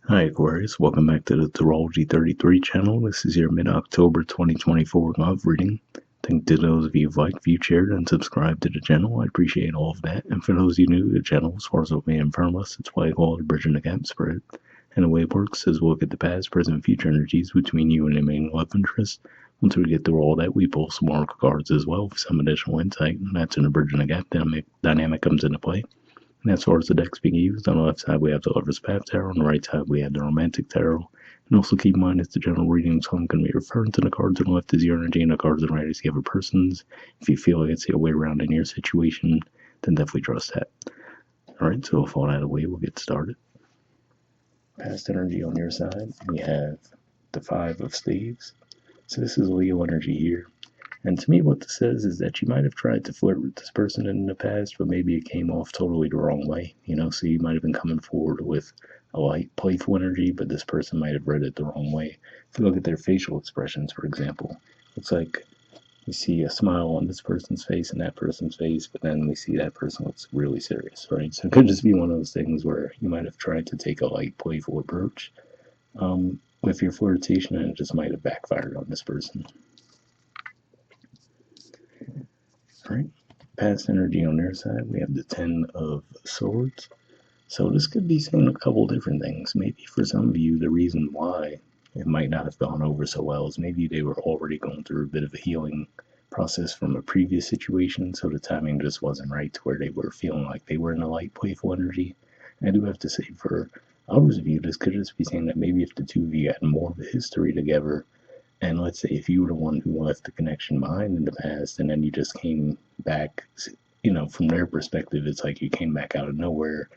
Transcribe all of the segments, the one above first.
Hi Aquarius, welcome back to the Astrology 33 channel. This is your mid-October 2024 love reading. Thank to those of you who've liked, viewed, shared, and subscribed to the channel. I appreciate all of that. And for those of you new to the channel, as far as what we have in front of us, it's why I call it a bridging the gap spread. And the way it works is we'll look at the past, present, and future energies between you and the main love interest. Once we get through all that, we pull some oracle cards as well for some additional insight, and that's in the bridging the gap dynamic comes into play. And as far as the decks being used, on the left side we have the Lover's Path Tarot, on the right side we have the Romantic Tarot. And also keep in mind it's the general reading, so I'm going to be referring to the cards on the left as your energy and the cards on the right as the other person's. If you feel like it's the other way around in your situation, then definitely trust that. Alright, so with all that away, we'll get started. Past energy on your side, we have the Five of Staves. So this is Leo energy here. And to me, what this says is that you might have tried to flirt with this person in the past, but maybe it came off totally the wrong way. So you might have been coming forward with a light, playful energy, but this person might have read it the wrong way. If you look at their facial expressions, for example, looks like we see a smile on this person's face and that person's face, but then we see that person looks really serious, right? So it could just be one of those things where you might have tried to take a light, playful approach with your flirtation, and it just might have backfired on this person. Alright, past energy on their side, we have the Ten of Swords. So this could be saying a couple different things. Maybe for some of you, the reason why it might not have gone over so well is maybe they were already going through a bit of a healing process from a previous situation, so the timing just wasn't right to where they were feeling like they were in a light, playful energy. And I do have to say, for others of you, this could just be saying that maybe if the two of you had more of a history together, and let's say if you were the one who left the connection behind in the past and then you just came back, from their perspective, it's like you came back out of nowhere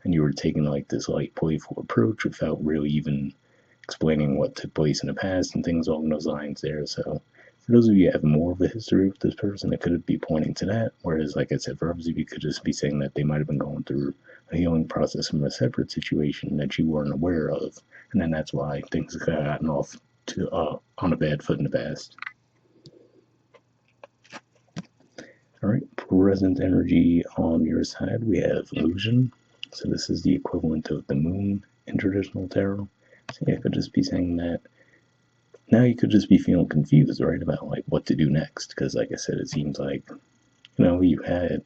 and you were taking like this light, playful approach without really even explaining what took place in the past and things along those lines there. So for those of you who have more of a history with this person, it could be pointing to that. Whereas, like I said, for others of you, could just be saying that they might have been going through a healing process from a separate situation that you weren't aware of. And then that's why things have gotten off on a bad foot in the past. Alright, present energy on your side, we have illusion. So this is the equivalent of the moon in traditional tarot. So yeah, I could just be saying that now you could just be feeling confused, right, about like what to do next. Because like I said, it seems like, you had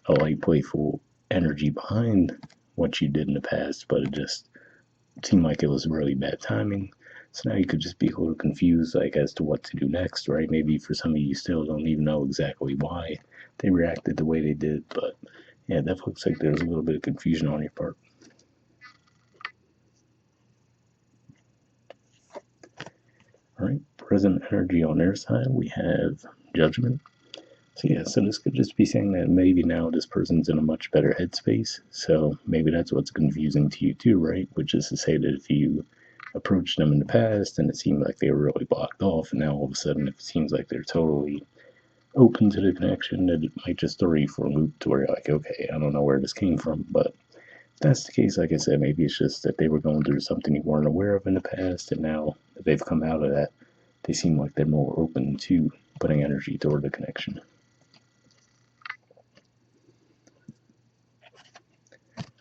a light, playful energy behind what you did in the past, but it just seemed like it was really bad timing. So now you could just be a little confused, like, as to what to do next, right? Maybe for some of you still don't even know exactly why they reacted the way they did, but yeah, that looks like there's a little bit of confusion on your part. All right, present energy on their side, we have judgment. So yeah, so this could just be saying that maybe now this person's in a much better headspace. So maybe that's what's confusing to you too, right? Which is to say that if you approached them in the past and it seemed like they were really blocked off, and now all of a sudden it seems like they're totally open to the connection, that it might just throw you for a loop to where you're like, okay, I don't know where this came from. But if that's the case, like I said, maybe it's just that they were going through something you weren't aware of in the past, and now that they've come out of that, they seem like they're more open to putting energy toward the connection.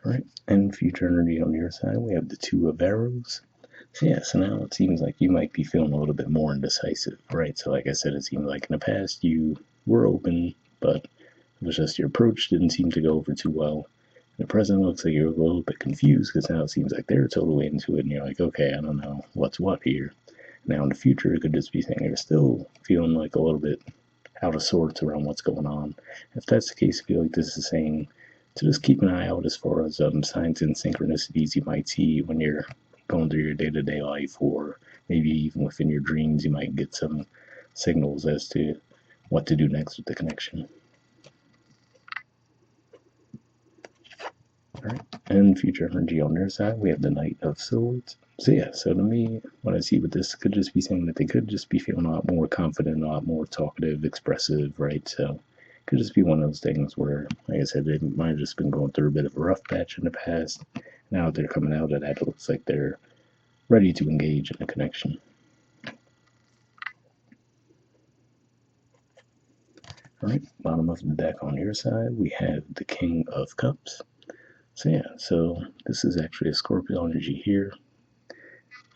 Alright, and future energy on your side, we have the Two of Arrows. So yeah, so now it seems like you might be feeling a little bit more indecisive, right? So like I said, it seemed like in the past you were open, but it was just your approach didn't seem to go over too well. In the present, looks like you're a little bit confused because now it seems like they're totally into it, and you're like, okay, I don't know what's what here. Now in the future, it could just be saying you're still feeling like a little bit out of sorts around what's going on. If that's the case, I feel like this is saying to just keep an eye out as far as signs and synchronicities you might see when you're going through your day-to-day life, or maybe even within your dreams you might get some signals as to what to do next with the connection. Alright, and future energy on their side, we have the Knight of Swords. So yeah, so to me, what I see with this could just be saying that they could just be feeling a lot more confident, a lot more talkative, expressive, right? So could just be one of those things where, like I said, they might have just been going through a bit of a rough patch in the past. Now that they're coming out of that, it looks like they're ready to engage in a connection. Alright, bottom of the deck on your side, we have the King of Cups. So yeah, so this is actually a Scorpio energy here.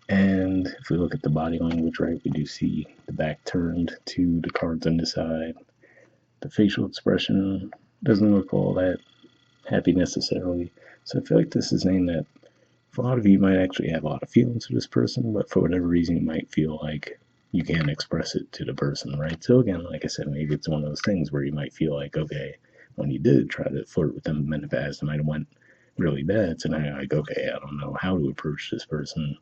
And if we look at the body language, right, we do see the back turned to the cards on the side. The facial expression doesn't look all that happy necessarily. So I feel like this is saying that for a lot of you, you might actually have a lot of feelings for this person, but for whatever reason, you might feel like you can't express it to the person, right? So again, like I said, maybe it's one of those things where you might feel like, okay, when you did try to flirt with them in the past, it might have went really bad. So now you're like, okay, I don't know how to approach this person.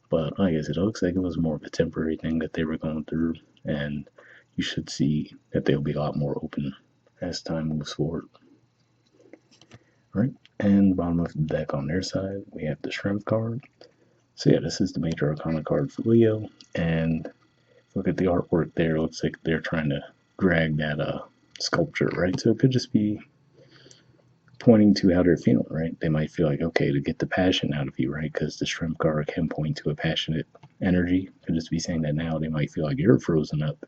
But like I said, it looks like it was more of a temporary thing that they were going through, and you should see that they'll be a lot more open as time moves forward. Right? And bottom of the deck on their side, we have the Strength card. So yeah, this is the Major Arcana card for Leo, and look at the artwork there. It looks like they're trying to drag that sculpture, right? So it could just be pointing to how they're feeling, right? They might feel like, okay, to get the passion out of you, right? Because the Strength card can point to a passionate energy. Could just be saying that now they might feel like you're frozen up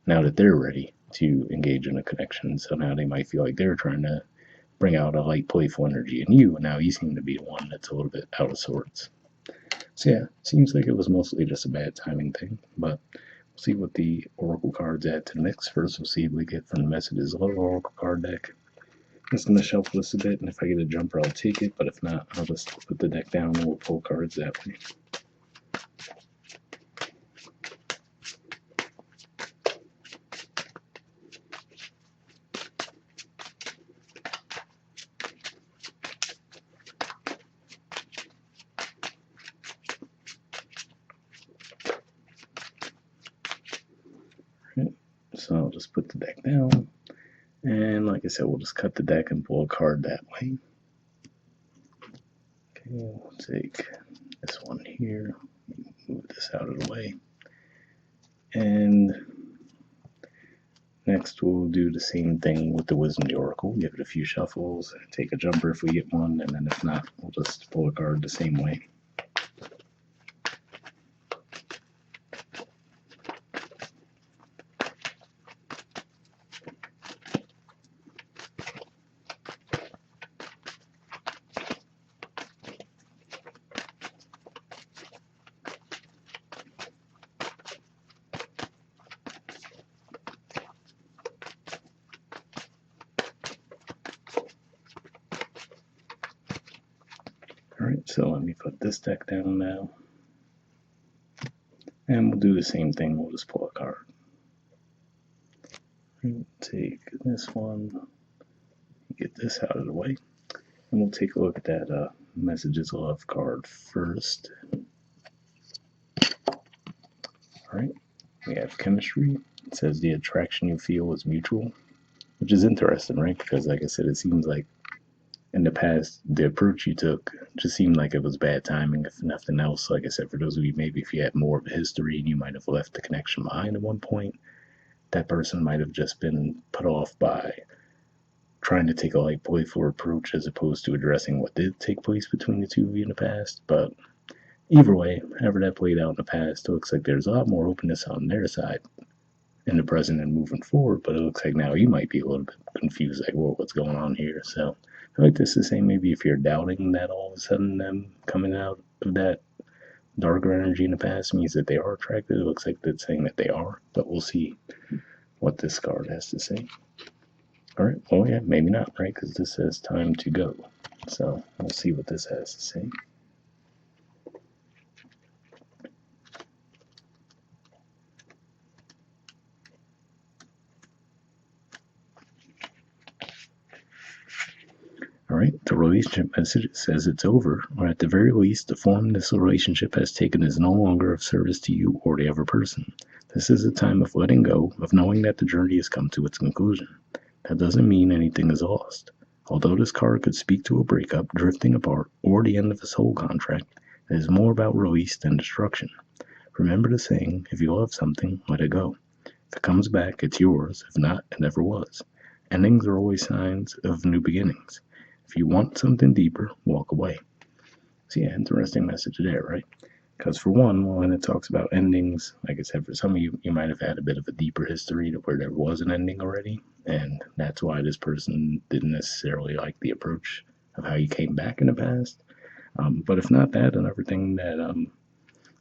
now that they're ready to engage in a connection. So now they might feel like they're trying to bring out a light, playful energy in you, and now you seem to be the one that's a little bit out of sorts. So yeah, seems like it was mostly just a bad timing thing, but we'll see what the Oracle cards add to the mix. First, we'll see if we get from the messages of the Oracle card deck. I'm just going to shuffle this a bit, and if I get a jumper, I'll take it, but if not, I'll just put the deck down and we'll pull cards that way. Right, so I'll just put the deck down, and like I said, we'll just cut the deck and pull a card that way. Okay, we'll take this one here, move this out of the way, and next we'll do the same thing with the Wisdom of the Oracle, give it a few shuffles, take a jumper if we get one, and then if not, we'll just pull a card the same way. Alright, so let me put this deck down now. And we'll do the same thing, we'll just pull a card. Take this one, get this out of the way. And we'll take a look at that Messages of Love card first. Alright, we have Chemistry. It says the attraction you feel is mutual, which is interesting, right? Because like I said, it seems like in the past, the approach you took just seemed like it was bad timing, if nothing else. Like I said, for those of you, maybe if you had more of a history and you might have left the connection behind at one point, that person might have just been put off by trying to take a light, playful approach as opposed to addressing what did take place between the two of you in the past. But either way, however that played out in the past, it looks like there's a lot more openness on their side in the present and moving forward, but it looks like now you might be a little bit confused, like, whoa, what's going on here? So I feel like this is saying maybe if you're doubting that all of a sudden them coming out of that darker energy in the past means that they are attracted, it looks like that's saying that they are, but we'll see what this card has to say. All right, well, yeah, maybe not, right? Because this says time to go. So we'll see what this has to say. All right, the relationship message says it's over, or at the very least, the form this relationship has taken is no longer of service to you or the other person. This is a time of letting go, of knowing that the journey has come to its conclusion. That doesn't mean anything is lost. Although this card could speak to a breakup, drifting apart, or the end of a soul contract, it is more about release than destruction. Remember the saying, if you love something, let it go. If it comes back, it's yours. If not, it never was. Endings are always signs of new beginnings. If you want something deeper, walk away. So yeah, interesting message there, right? Because for one, when it talks about endings, like I said, for some of you, you might have had a bit of a deeper history to where there was an ending already, and that's why this person didn't necessarily like the approach of how you came back in the past. But if not that, and everything that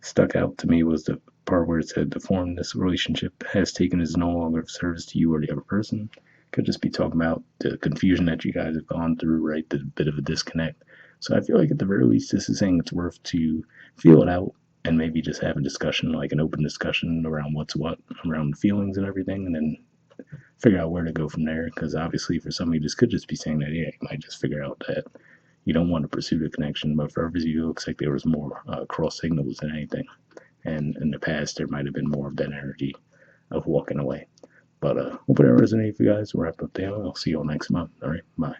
stuck out to me was the part where it said the form this relationship has taken is no longer of service to you or the other person. Could just be talking about the confusion that you guys have gone through, right? The bit of a disconnect. So I feel like at the very least, this is saying it's worth to feel it out and maybe just have a discussion, like an open discussion around what's what, around feelings and everything, and then figure out where to go from there. Because obviously, for somebody, this could just be saying that, yeah, you might just figure out that you don't want to pursue the connection, but for others, it looks like there was more cross signals than anything. And in the past, there might have been more of that energy of walking away. But hope it resonated for you guys. We'll wrap up there. I'll see you all next month. All right, bye.